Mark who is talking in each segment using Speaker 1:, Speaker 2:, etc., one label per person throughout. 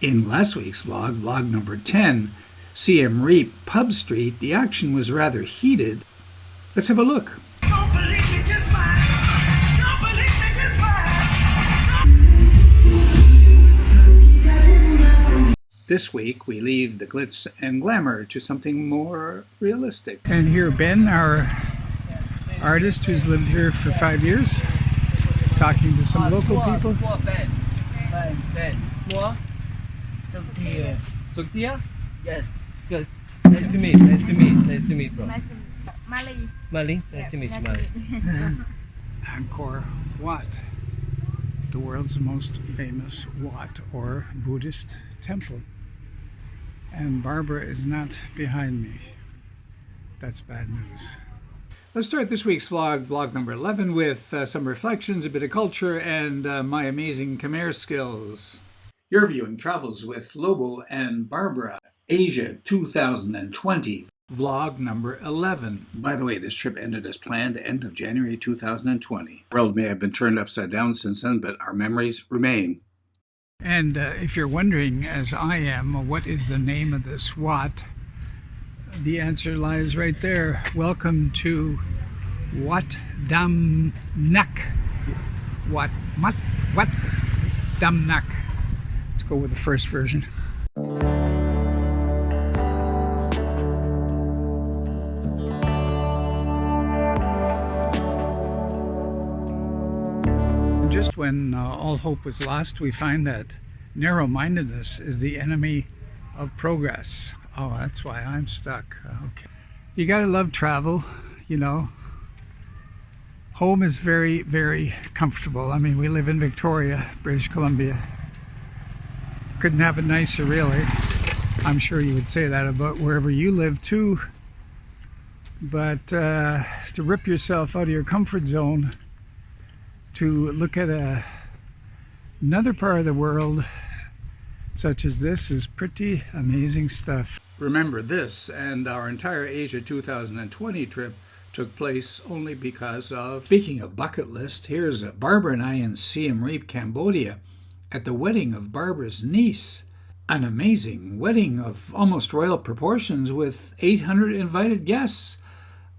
Speaker 1: In last week's vlog, vlog number 10, Siem Reap Pub Street, the action was rather heated. Let's have a look.
Speaker 2: Don't believe me, just watch. Don't believe me, just watch.
Speaker 1: This week, we leave the glitz and glamour to something more realistic. And here Ben, our artist who's lived here for 5 years, talking to some local people.
Speaker 3: Ben. Suktia? Yes. Good. Nice to meet. Nice to meet, bro.
Speaker 4: Mali.
Speaker 3: Mali? Nice to meet you, Mali.
Speaker 1: Angkor Wat, the world's most famous Wat, or Buddhist temple. And Barbara is not behind me. That's bad news. Let's start this week's vlog number 11, with some reflections, a bit of culture, and my amazing Khmer skills. You're viewing Travels with Lobo and Barbara, Asia 2020, vlog number 11. By the way, this trip ended as planned, end of January 2020. The world may have been turned upside down since then, but our memories remain. And if you're wondering, as I am, what is the name of this Wat, the answer lies right there. Welcome to Wat Dam Nak. Wat Dam Nak. Let's go with the first version. Just when all hope was lost, we find that narrow-mindedness is the enemy of progress. Oh, that's why I'm stuck. Okay. You gotta love travel, you know. Home is very, very comfortable. I mean, we live in Victoria, British Columbia. Couldn't have it nicer, really. I'm sure you would say that about wherever you live, too. But to rip yourself out of your comfort zone, to look at another part of the world, such as this, is pretty amazing stuff. Remember, this and our entire Asia 2020 trip took place only because of... Speaking of bucket list, here's Barbara and I in Siem Reap, Cambodia, at the wedding of Barbara's niece. An amazing wedding of almost royal proportions with 800 invited guests.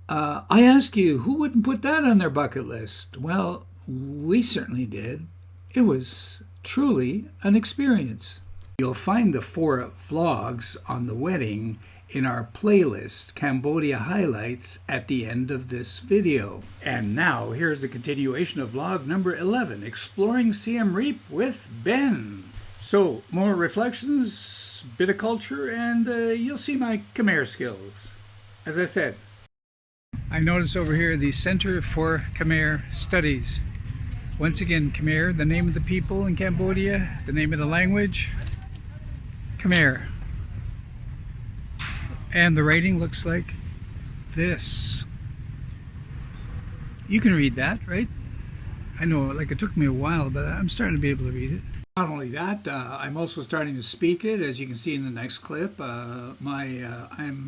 Speaker 1: I ask you, who wouldn't put that on their bucket list? Well, we certainly did. It was truly an experience. You'll find the 4 vlogs on the wedding in our playlist, Cambodia Highlights, at the end of this video. And now, here's the continuation of vlog number 11, Exploring Siem Reap with Ben. So, more reflections, bit of culture, and you'll see my Khmer skills. As I said, I notice over here the Center for Khmer Studies. Once again, Khmer, the name of the people in Cambodia, the name of the language, Khmer. And the writing looks like this. You can read that, right? I know, like, it took me a while, but I'm starting to be able to read it. Not only that, I'm also starting to speak it, as you can see in the next clip. I'm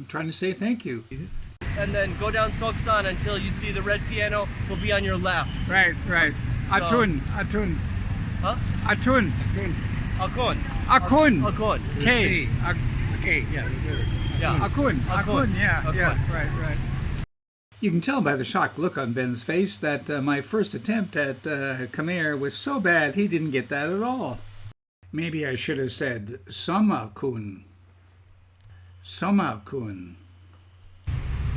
Speaker 1: trying to say thank you.
Speaker 3: And then go down Soksan until you see the red piano will be on your left.
Speaker 1: Right. Atun.
Speaker 3: Huh?
Speaker 1: Atun.
Speaker 3: Akon.
Speaker 1: K. Okay, yeah.
Speaker 3: Yeah.
Speaker 1: Akun, yeah,
Speaker 3: Akun.
Speaker 1: Yeah, right. You can tell by the shocked look on Ben's face that my first attempt at Khmer was so bad he didn't get that at all. Maybe I should have said Somakun.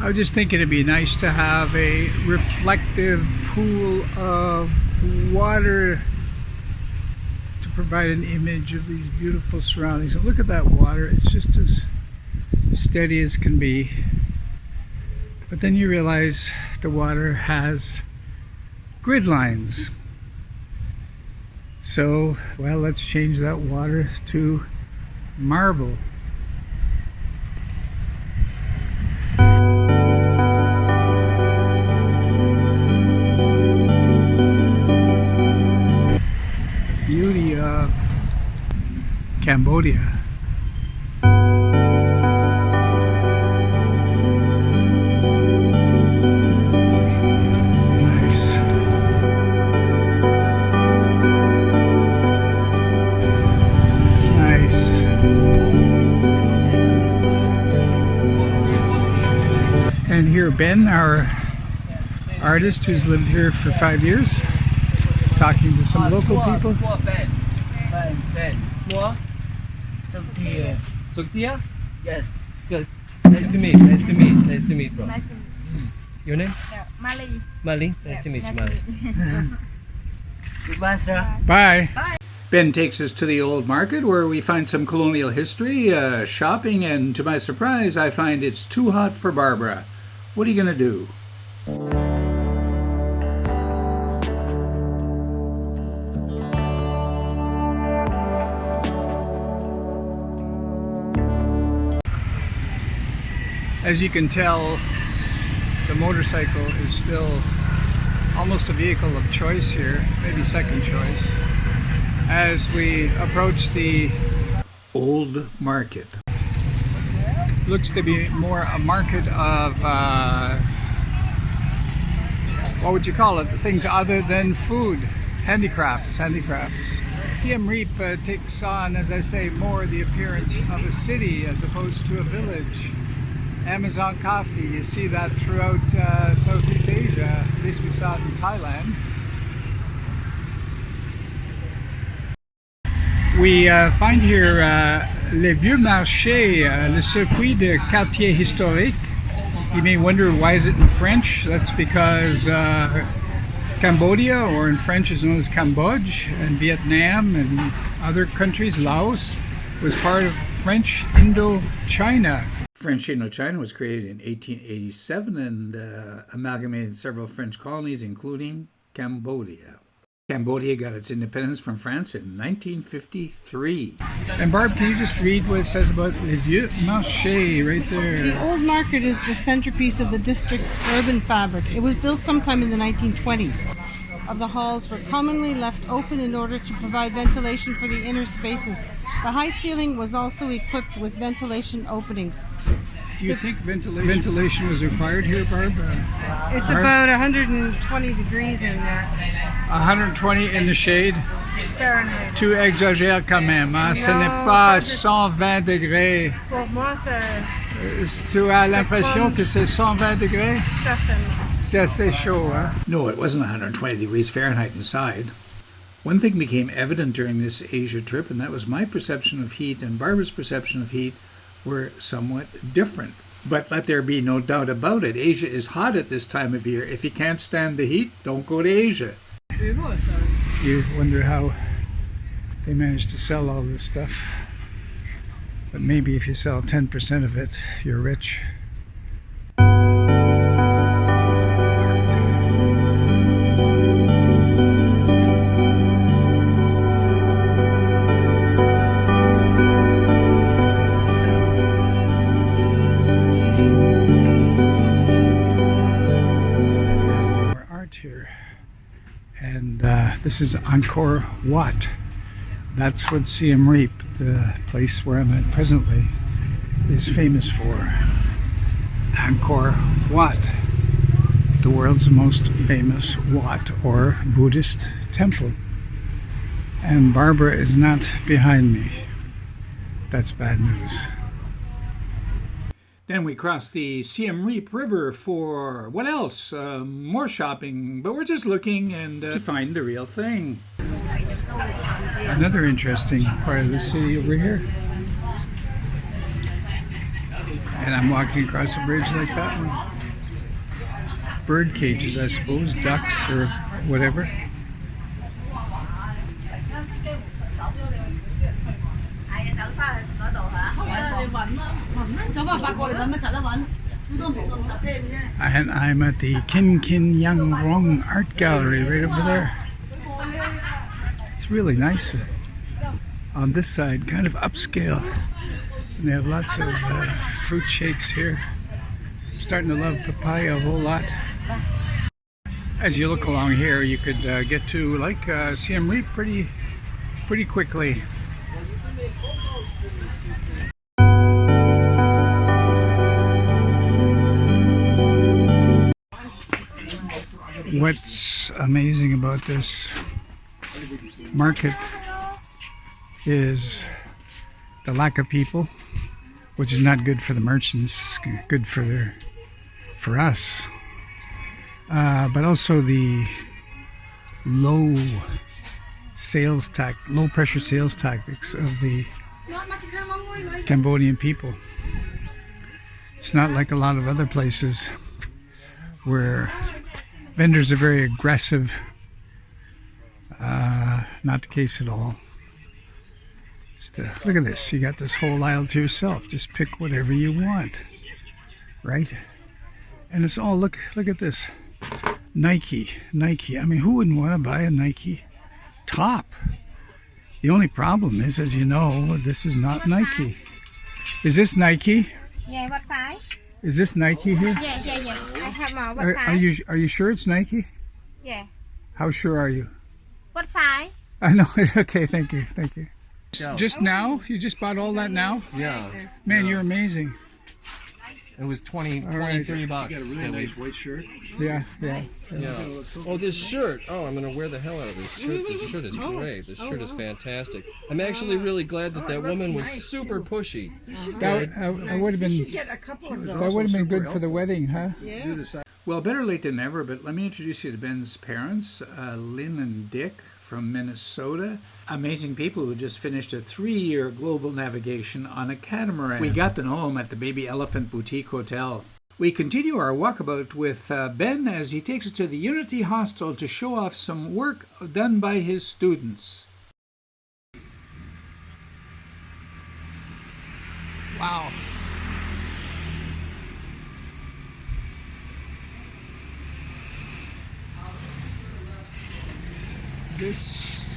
Speaker 1: I was just thinking it'd be nice to have a reflective pool of water to provide an image of these beautiful surroundings. And look at that water, it's just as steady as can be. But then you realize the water has grid lines. So, well, let's change that water to marble. Beauty of Cambodia. Nice. Nice. hear Ben, our artist who's lived here for 5 years, talking to some local people.
Speaker 3: Ben. Small? Suktia? Yes. Good. Nice to meet. Nice to meet. Nice to meet, bro.
Speaker 4: Nice to meet
Speaker 3: Your name?
Speaker 4: Mali.
Speaker 3: Mali. Nice to meet you, Mali.
Speaker 2: Goodbye, sir.
Speaker 1: Bye. Ben takes us to the old market where we find some colonial history, shopping, and to my surprise, I find it's too hot for Barbara. What are you going to do? As you can tell, the motorcycle is still almost a vehicle of choice here, maybe second choice, as we approach the old market. Looks to be more a market of, what would you call it, things other than food, handicrafts. Siem Reap takes on, as I say, more the appearance of a city as opposed to a village. Amazon coffee, you see that throughout Southeast Asia, at least we saw it in Thailand. We find here Les Vieux Marchés, le circuit de quartier historique. You may wonder why is it in French? That's because Cambodia, or in French is known as Cambodge, and Vietnam and other countries, Laos, was part of French Indochina. French Indochina was created in 1887 and amalgamated several French colonies, including Cambodia. Cambodia got its independence from France in 1953. And Barb, can you just read what it says about Les Vieux Marchés right there?
Speaker 5: The old market is the centerpiece of the district's urban fabric. It was built sometime in the 1920s. Of the halls were commonly left open in order to provide ventilation for the inner spaces. The high ceiling was also equipped with ventilation openings.
Speaker 1: Do you think ventilation was required here, Barb?
Speaker 5: It's about 120 degrees in there.
Speaker 1: 120 in the shade?
Speaker 5: Fahrenheit.
Speaker 1: Tu exagères quand même, hein? Ce n'est pas 120 degrés.
Speaker 5: Pour moi,
Speaker 1: Tu as l'impression que c'est 120 degrés?
Speaker 5: certainement.
Speaker 1: C'est assez chaud, huh? No, it wasn't 120 degrees Fahrenheit inside. One thing became evident during this Asia trip, and that was my perception of heat and Barbara's perception of heat were somewhat different. But let there be no doubt about it, Asia is hot at this time of year. If you can't stand the heat, don't go to Asia. You wonder how they managed to sell all this stuff. But maybe if you sell 10% of it, you're rich. Here, and this is Angkor Wat. That's what Siem Reap, the place where I'm at presently, is famous for. Angkor Wat, the world's most famous Wat, or Buddhist temple. And Barbara is not behind me. That's bad news. Then we cross the Siem Reap River for, what else? More shopping, but we're just looking and to find the real thing. Another interesting part of the city over here. And I'm walking across a bridge like that one. Bird cages, I suppose, ducks or whatever. And I'm at the Kin Kin Yang Rong Art Gallery right over there. It's really nice on this side, kind of upscale. And they have lots of fruit shakes here. I'm starting to love papaya a whole lot. As you look along here, you could get to like Siem Reap pretty quickly. What's amazing about this market is the lack of people, which is not good for the merchants, good for for us. But also the low pressure sales tactics of the Cambodian people. It's not like a lot of other places where vendors are very aggressive. Not the case at all. Look at this. You got this whole aisle to yourself. Just pick whatever you want, right? And it's all, look at this. Nike. I mean, who wouldn't want to buy a Nike top? The only problem is, as you know, this is not Nike. Is this Nike?
Speaker 4: Yeah, what size?
Speaker 1: Is this Nike here?
Speaker 4: Yeah. I have more. What size?
Speaker 1: Are you sure it's Nike?
Speaker 4: Yeah.
Speaker 1: How sure are you?
Speaker 4: What size?
Speaker 1: I know. Okay, thank you. Just now? You just bought all that now?
Speaker 3: Yeah.
Speaker 1: Man, you're amazing.
Speaker 3: It was 20,
Speaker 1: right.
Speaker 3: 30 bucks.
Speaker 6: You got a really nice white shirt.
Speaker 1: Yeah.
Speaker 3: Yeah. Oh, this shirt. Oh, I'm going to wear the hell out of this shirt. This shirt is great. This shirt is fantastic. I'm actually really really glad that woman was super pushy.
Speaker 1: That would have been. That would have been good for the wedding, huh?
Speaker 6: Yeah.
Speaker 1: Well, better late than never, but let me introduce you to Ben's parents, Lynn and Dick from Minnesota. Amazing people who just finished a 3-year global navigation on a catamaran. We got to know them at the Baby Elephant Boutique Hotel. We continue our walkabout with Ben as he takes us to the Unity Hostel to show off some work done by his students. Wow. This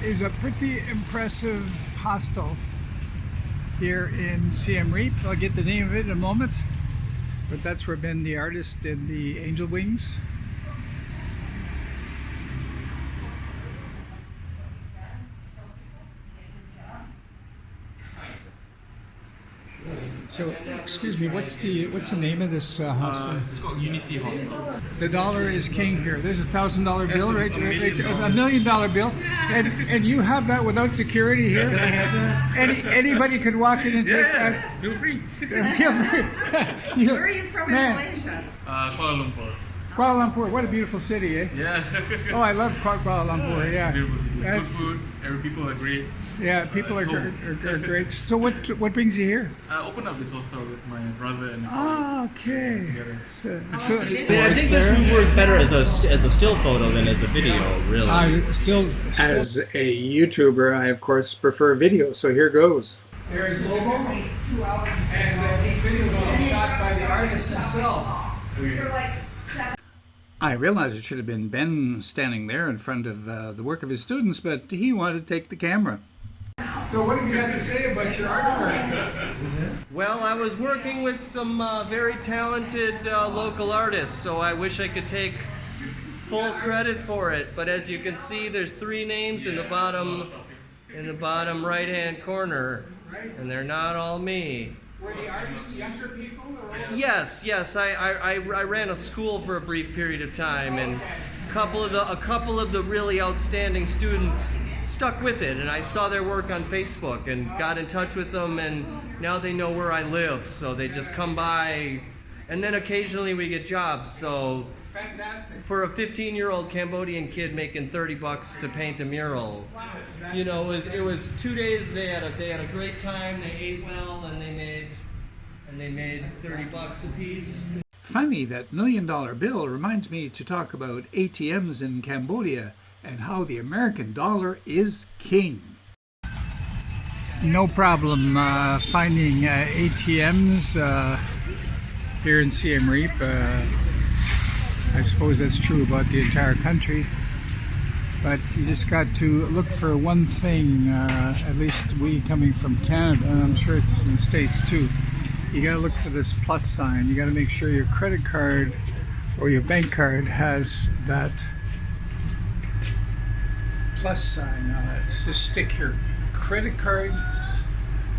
Speaker 1: is a pretty impressive hostel here in Siem Reap. I'll get the name of it in a moment, but that's where Ben the artist did the angel wings. So, excuse me, what's the name of this hostel?
Speaker 6: It's called Unity Hostel.
Speaker 1: The dollar is king here. There's $1,000 bill, right? $1 million bill, and you have that without security here.
Speaker 6: Can I have that?
Speaker 1: Anybody could walk in and take that.
Speaker 6: Feel free.
Speaker 1: Feel free.
Speaker 4: Where are you from in Malaysia?
Speaker 6: Kuala Lumpur.
Speaker 1: Kuala Lumpur, what a beautiful city, eh?
Speaker 6: Yeah.
Speaker 1: Oh, I love Kuala Lumpur. Yeah,
Speaker 6: It's a beautiful city.
Speaker 1: That's-
Speaker 6: Good food. Every people are great.
Speaker 1: yeah. People are great. So, what brings you here?
Speaker 6: I opened up this hostel with my brother and
Speaker 1: Oh, okay. So
Speaker 7: I think this would work better as a still photo than as a video, really.
Speaker 1: Still, as a YouTuber, I of course prefer video. So here goes. There's Lobo, and this video is all shot by the artist himself. I realized it should have been Ben standing there in front of the work of his students, but he wanted to take the camera. So what have you got to say about your artwork?
Speaker 3: Well, I was working with some very talented local artists, so I wish I could take full credit for it. But as you can see, there's 3 names in the bottom right-hand corner, and they're not all me.
Speaker 1: Were the artists younger people? Or
Speaker 3: Yes. I ran a school for a brief period of time, and a couple of the really outstanding students stuck with it, and I saw their work on Facebook and got in touch with them, and now they know where I live, so they just come by, and then occasionally we get jobs. So
Speaker 1: fantastic.
Speaker 3: for a 15-year-old Cambodian kid making 30 bucks to paint a mural, you know, it was 2 days. They had a great time. They ate well, and they made 30 bucks a piece.
Speaker 1: Funny, that $1 million bill reminds me to talk about ATMs in Cambodia and how the American dollar is king. No problem finding ATMs here in Siem Reap. I suppose that's true about the entire country. But you just got to look for one thing, at least we coming from Canada, and I'm sure it's in the States too. You got to look for this plus sign. You got to make sure your credit card or your bank card has that plus sign on it. Just stick your credit card,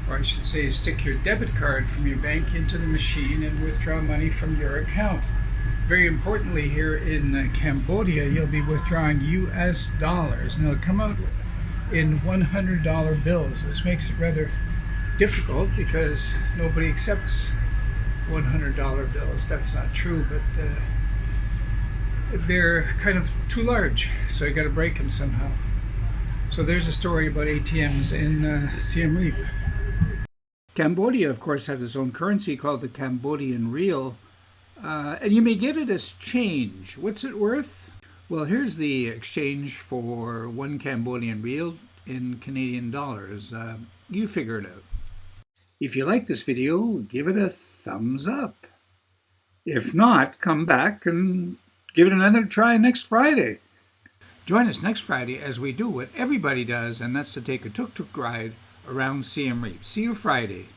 Speaker 1: or I should say stick your debit card from your bank into the machine and withdraw money from your account. Very importantly, here in Cambodia, you'll be withdrawing US dollars, and it'll come out in $100 bills, which makes it rather difficult because nobody accepts $100 bills. That's not true, but they're kind of too large, so you got to break them somehow. So there's a story about ATMs in Siem Reap. Cambodia, of course, has its own currency called the Cambodian riel, and you may get it as change. What's it worth? Well, here's the exchange for 1 Cambodian riel in Canadian dollars. You figure it out. If you like this video, give it a thumbs up. If not, come back and give it another try next Friday. Join us next Friday as we do what everybody does, and that's to take a tuk-tuk ride around Siem Reap. See you Friday.